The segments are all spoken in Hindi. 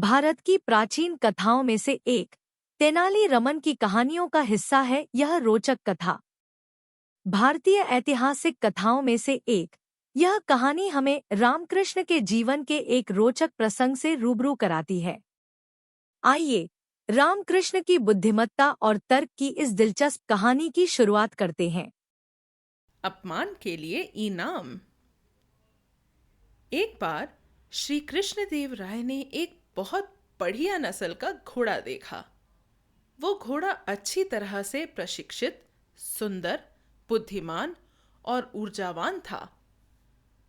भारत की प्राचीन कथाओं में से एक तेनाली रमन की कहानियों का हिस्सा है यह रोचक कथा। भारतीय ऐतिहासिक कथाओं में से एक यह कहानी हमें रामकृष्ण के जीवन के एक रोचक प्रसंग से रूबरू कराती है। आइए रामकृष्ण की बुद्धिमत्ता और तर्क की इस दिलचस्प कहानी की शुरुआत करते हैं। अपमान के लिए इनाम। एक बार श्री कृष्णदेव राय ने एक बहुत बढ़िया नस्ल का घोड़ा देखा। वो घोड़ा अच्छी तरह से प्रशिक्षित, सुंदर, बुद्धिमान और ऊर्जावान था।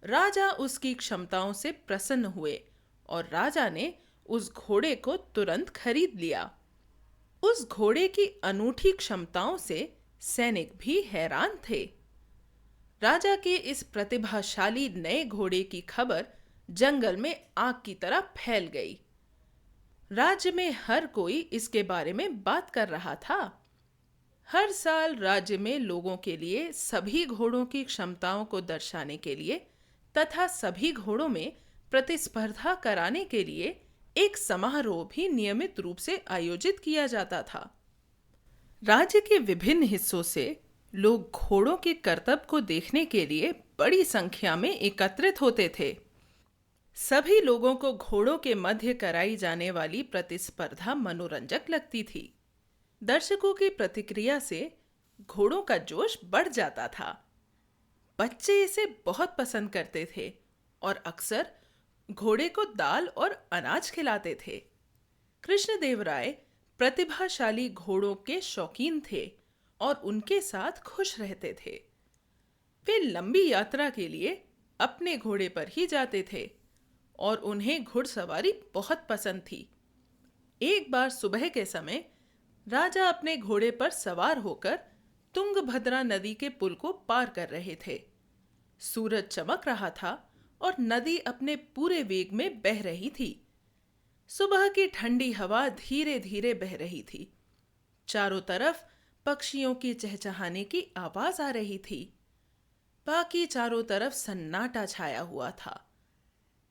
राजा उसकी क्षमताओं से प्रसन्न हुए और राजा ने उस घोड़े को तुरंत खरीद लिया। उस घोड़े की अनूठी क्षमताओं से सैनिक भी हैरान थे। राजा के इस प्रतिभाशाली नए घोड़े की खबर जंगल में आग की तरह फैल गई। राज्य में हर कोई इसके बारे में बात कर रहा था। हर साल राज्य में लोगों के लिए सभी घोड़ों की क्षमताओं को दर्शाने के लिए तथा सभी घोड़ों में प्रतिस्पर्धा कराने के लिए एक समारोह भी नियमित रूप से आयोजित किया जाता था। राज्य के विभिन्न हिस्सों से लोग घोड़ों के करतब को देखने के लिए बड़ी संख्या में एकत्रित होते थे। सभी लोगों को घोड़ों के मध्य कराई जाने वाली प्रतिस्पर्धा मनोरंजक लगती थी। दर्शकों की प्रतिक्रिया से घोड़ों का जोश बढ़ जाता था। बच्चे इसे बहुत पसंद करते थे और अक्सर घोड़े को दाल और अनाज खिलाते थे। कृष्णदेव राय प्रतिभाशाली घोड़ों के शौकीन थे और उनके साथ खुश रहते थे। वे लंबी यात्रा के लिए अपने घोड़े पर ही जाते थे और उन्हें घुड़सवारी बहुत पसंद थी। एक बार सुबह के समय राजा अपने घोड़े पर सवार होकर तुंगभद्रा नदी के पुल को पार कर रहे थे। सूरज चमक रहा था और नदी अपने पूरे वेग में बह रही थी। सुबह की ठंडी हवा धीरे धीरे बह रही थी। चारों तरफ पक्षियों की चहचहाने की आवाज आ रही थी। बाकी चारों तरफ सन्नाटा छाया हुआ था।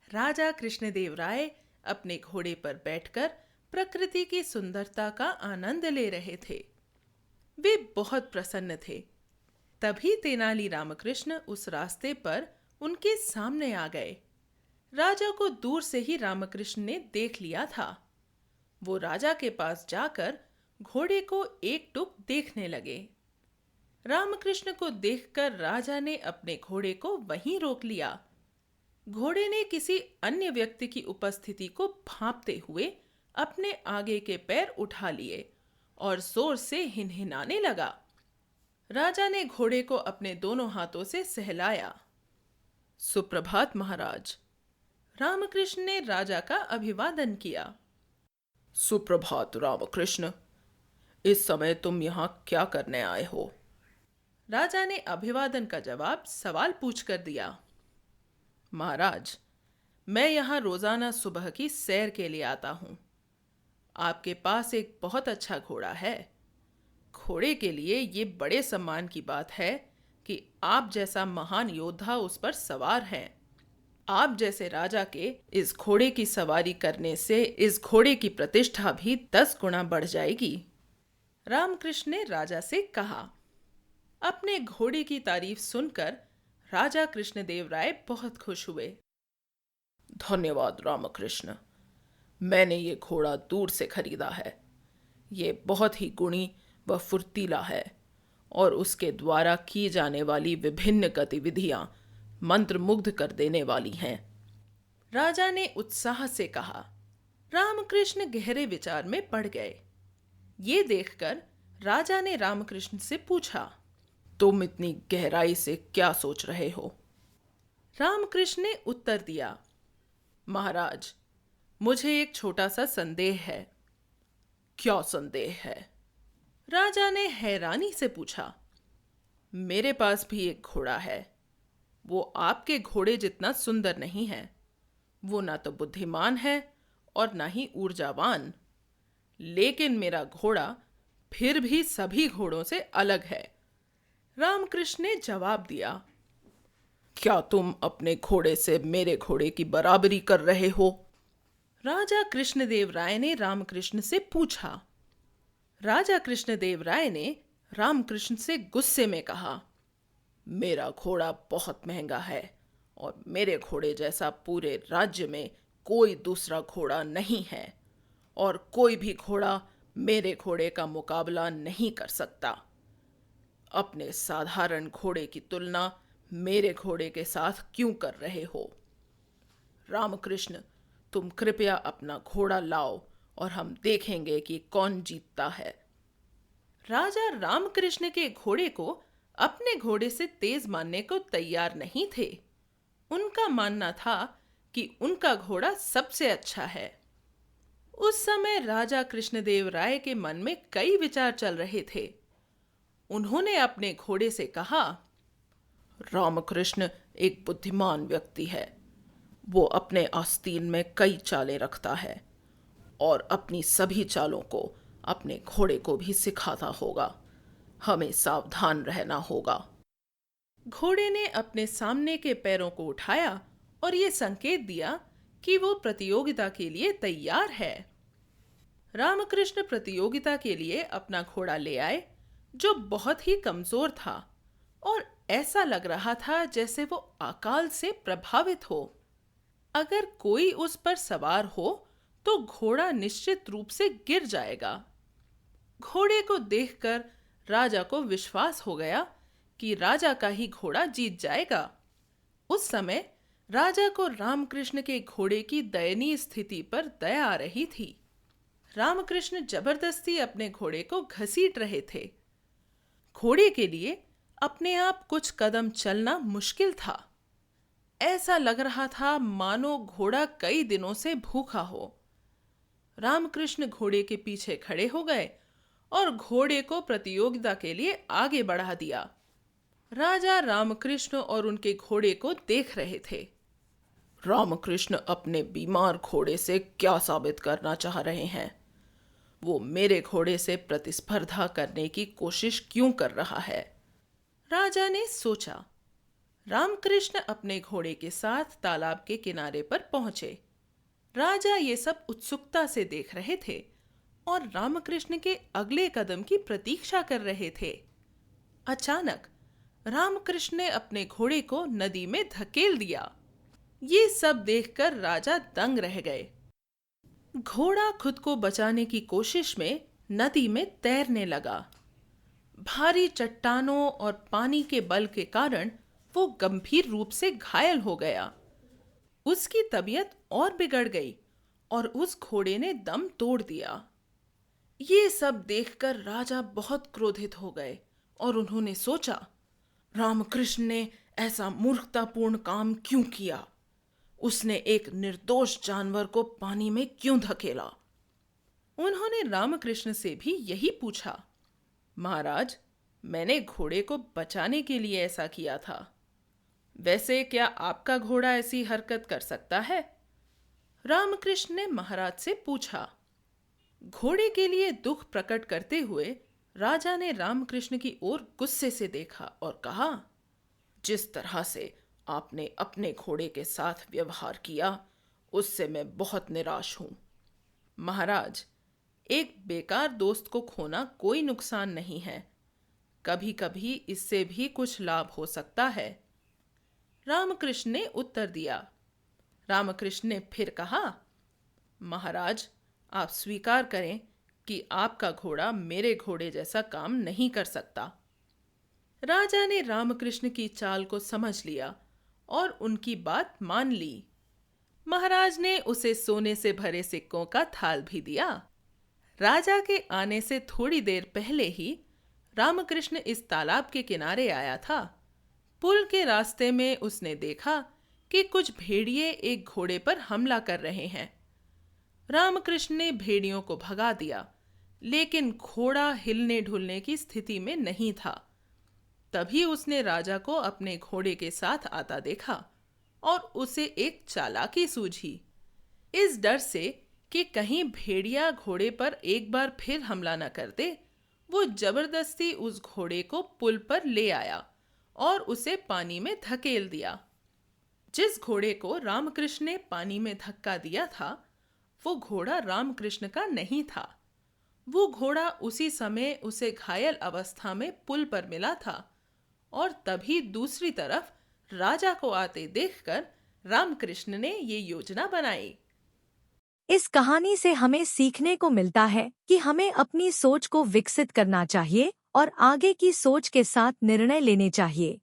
राजा कृष्णदेव राय अपने घोड़े पर बैठकर प्रकृति की सुंदरता का आनंद ले रहे थे। वे बहुत प्रसन्न थे। तभी तेनाली रामकृष्ण उस रास्ते पर उनके सामने आ गए। राजा को दूर से ही रामकृष्ण ने देख लिया था। वो राजा के पास जाकर घोड़े को एक टुक देखने लगे। रामकृष्ण को देखकर राजा ने अपने घोड़े को वहीं रोक लिया। घोड़े ने किसी अन्य व्यक्ति की उपस्थिति को भांपते हुए अपने आगे के पैर उठा लिए और जोर से हिनहिनाने लगा। राजा ने घोड़े को अपने दोनों हाथों से सहलाया। सुप्रभात महाराज। रामकृष्ण ने राजा का अभिवादन किया। सुप्रभात रामकृष्ण। इस समय तुम यहाँ क्या करने आए हो? राजा ने अभिवादन का जवाब सवाल पूछकर दिया। महाराज, मैं यहाँ रोजाना सुबह की सैर के लिए आता हूँ। आपके पास एक बहुत अच्छा घोड़ा है। घोड़े के लिए ये बड़े सम्मान की बात है कि आप जैसा महान योद्धा उस पर सवार हैं। आप जैसे राजा के इस घोड़े की सवारी करने से इस घोड़े की प्रतिष्ठा भी 10 गुना बढ़ जाएगी। रामकृष्ण ने राजा से कहा। अपने घोड़े की तारीफ सुनकर राजा कृष्णदेव राय बहुत खुश हुए। धन्यवाद रामकृष्ण। मैंने ये घोड़ा दूर से खरीदा है। ये बहुत ही गुणी व फुर्तीला है और उसके द्वारा की जाने वाली विभिन्न गतिविधियां मंत्रमुग्ध कर देने वाली हैं। राजा ने उत्साह से कहा। रामकृष्ण गहरे विचार में पड़ गए। ये देखकर राजा ने रामकृष्ण से पूछा, तुम इतनी गहराई से क्या सोच रहे हो? रामकृष्ण ने उत्तर दिया, महाराज, मुझे एक छोटा सा संदेह है। क्या संदेह है? राजा ने हैरानी से पूछा। मेरे पास भी एक घोड़ा है। वो आपके घोड़े जितना सुंदर नहीं है। वो ना तो बुद्धिमान है और ना ही ऊर्जावान। लेकिन मेरा घोड़ा फिर भी सभी घोड़ों से अलग है। रामकृष्ण ने जवाब दिया। क्या तुम अपने घोड़े से मेरे घोड़े की बराबरी कर रहे हो? राजा कृष्णदेव राय ने रामकृष्ण से पूछा। राजा कृष्णदेव राय ने रामकृष्ण से गुस्से में कहा, मेरा घोड़ा बहुत महंगा है और मेरे घोड़े जैसा पूरे राज्य में कोई दूसरा घोड़ा नहीं है और कोई भी घोड़ा मेरे घोड़े का मुकाबला नहीं कर सकता। अपने साधारण घोड़े की तुलना मेरे घोड़े के साथ क्यों कर रहे हो? रामकृष्ण, तुम कृपया अपना घोड़ा लाओ और हम देखेंगे कि कौन जीतता है। राजा रामकृष्ण के घोड़े को अपने घोड़े से तेज मानने को तैयार नहीं थे। उनका मानना था कि उनका घोड़ा सबसे अच्छा है। उस समय राजा कृष्णदेव राय के मन में कई विचार चल रहे थे। उन्होंने अपने घोड़े से कहा, रामकृष्ण एक बुद्धिमान व्यक्ति है। वो अपने आस्तीन में कई चालें रखता है और अपनी सभी चालों को अपने घोड़े को भी सिखाता होगा। हमें सावधान रहना होगा। घोड़े ने अपने सामने के पैरों को उठाया और ये संकेत दिया कि वो प्रतियोगिता के लिए तैयार है। रामकृष्ण प्रतियोगिता के लिए अपना घोड़ा ले आए, जो बहुत ही कमजोर था और ऐसा लग रहा था जैसे वो अकाल से प्रभावित हो। अगर कोई उस पर सवार हो तो घोड़ा निश्चित रूप से गिर जाएगा। घोड़े को देखकर राजा को विश्वास हो गया कि राजा का ही घोड़ा जीत जाएगा। उस समय राजा को रामकृष्ण के घोड़े की दयनीय स्थिति पर दया आ रही थी। रामकृष्ण जबरदस्ती अपने घोड़े को घसीट रहे थे। घोड़े के लिए अपने आप कुछ कदम चलना मुश्किल था। ऐसा लग रहा था मानो घोड़ा कई दिनों से भूखा हो। रामकृष्ण घोड़े के पीछे खड़े हो गए और घोड़े को प्रतियोगिता के लिए आगे बढ़ा दिया। राजा रामकृष्ण और उनके घोड़े को देख रहे थे। रामकृष्ण अपने बीमार घोड़े से क्या साबित करना चाह रहे हैं? वो मेरे घोड़े से प्रतिस्पर्धा करने की कोशिश क्यों कर रहा है? राजा ने सोचा। रामकृष्ण अपने घोड़े के साथ तालाब के किनारे पर पहुंचे। राजा ये सब उत्सुकता से देख रहे थे और रामकृष्ण के अगले कदम की प्रतीक्षा कर रहे थे। अचानक रामकृष्ण ने अपने घोड़े को नदी में धकेल दिया। ये सब देखकर राजा दंग रह गए। घोड़ा खुद को बचाने की कोशिश में नदी में तैरने लगा। भारी चट्टानों और पानी के बल के कारण वो गंभीर रूप से घायल हो गया। उसकी तबीयत और बिगड़ गई और उस घोड़े ने दम तोड़ दिया। ये सब देखकर राजा बहुत क्रोधित हो गए और उन्होंने सोचा, रामकृष्ण ने ऐसा मूर्खतापूर्ण काम क्यों किया? उसने एक निर्दोष जानवर को पानी में क्यों धकेला? उन्होंने रामकृष्ण से भी यही पूछा। महाराज, मैंने घोड़े को बचाने के लिए ऐसा किया था। वैसे क्या आपका घोड़ा ऐसी हरकत कर सकता है? रामकृष्ण ने महाराज से पूछा। घोड़े के लिए दुख प्रकट करते हुए राजा ने रामकृष्ण की ओर गुस्से से देखा और कहा, जिस तरह से आपने अपने घोड़े के साथ व्यवहार किया, उससे मैं बहुत निराश हूं। महाराज, एक बेकार दोस्त को खोना कोई नुकसान नहीं है। कभी कभी इससे भी कुछ लाभ हो सकता है। रामकृष्ण ने उत्तर दिया। रामकृष्ण ने फिर कहा, महाराज, आप स्वीकार करें कि आपका घोड़ा मेरे घोड़े जैसा काम नहीं कर सकता। राजा ने रामकृष्ण की चाल को समझ लिया और उनकी बात मान ली। महाराज ने उसे सोने से भरे सिक्कों का थाल भी दिया। राजा के आने से थोड़ी देर पहले ही रामकृष्ण इस तालाब के किनारे आया था। पुल के रास्ते में उसने देखा कि कुछ भेड़िए एक घोड़े पर हमला कर रहे हैं। रामकृष्ण ने भेड़ियों को भगा दिया, लेकिन घोड़ा हिलने ढुलने की स्थिति में नहीं था। तभी उसने राजा को अपने घोड़े के साथ आता देखा और उसे एक चालाकी सूझी। इस डर से कि कहीं भेड़िया घोड़े पर एक बार फिर हमला न कर दे, वो जबरदस्ती उस घोड़े को पुल पर ले आया और उसे पानी में धकेल दिया। जिस घोड़े को रामकृष्ण ने पानी में धक्का दिया था, वो घोड़ा रामकृष्ण का नहीं था। वो घोड़ा उसी समय उसे घायल अवस्था में पुल पर मिला था और तभी दूसरी तरफ राजा को आते देखकर रामकृष्ण ने ये योजना बनाई। इस कहानी से हमें सीखने को मिलता है कि हमें अपनी सोच को विकसित करना चाहिए और आगे की सोच के साथ निर्णय लेने चाहिए।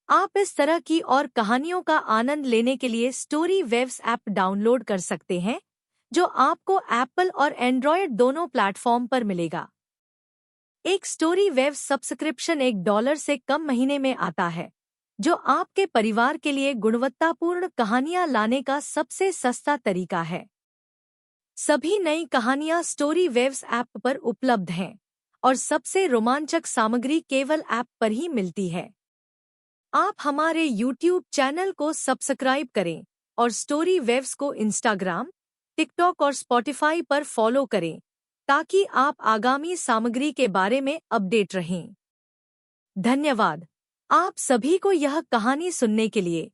आप इस तरह की और कहानियों का आनंद लेने के लिए स्टोरी वेव्स ऐप डाउनलोड कर सकते हैं, जो आपको एप्पल और एंड्रॉयड दोनों प्लेटफॉर्म पर मिलेगा। एक स्टोरी वेव्स सब्सक्रिप्शन $1 से कम महीने में आता है, जो आपके परिवार के लिए गुणवत्तापूर्ण कहानियां लाने का सबसे सस्ता तरीका है। सभी नई कहानियां स्टोरी वेव्स ऐप पर उपलब्ध हैं और सबसे रोमांचक सामग्री केवल ऐप पर ही मिलती है। आप हमारे YouTube चैनल को सब्सक्राइब करें और स्टोरी वेव्स को इंस्टाग्राम, टिकटॉक और स्पॉटिफाई पर फॉलो करें ताकि आप आगामी सामग्री के बारे में अपडेट रहें। धन्यवाद आप सभी को यह कहानी सुनने के लिए।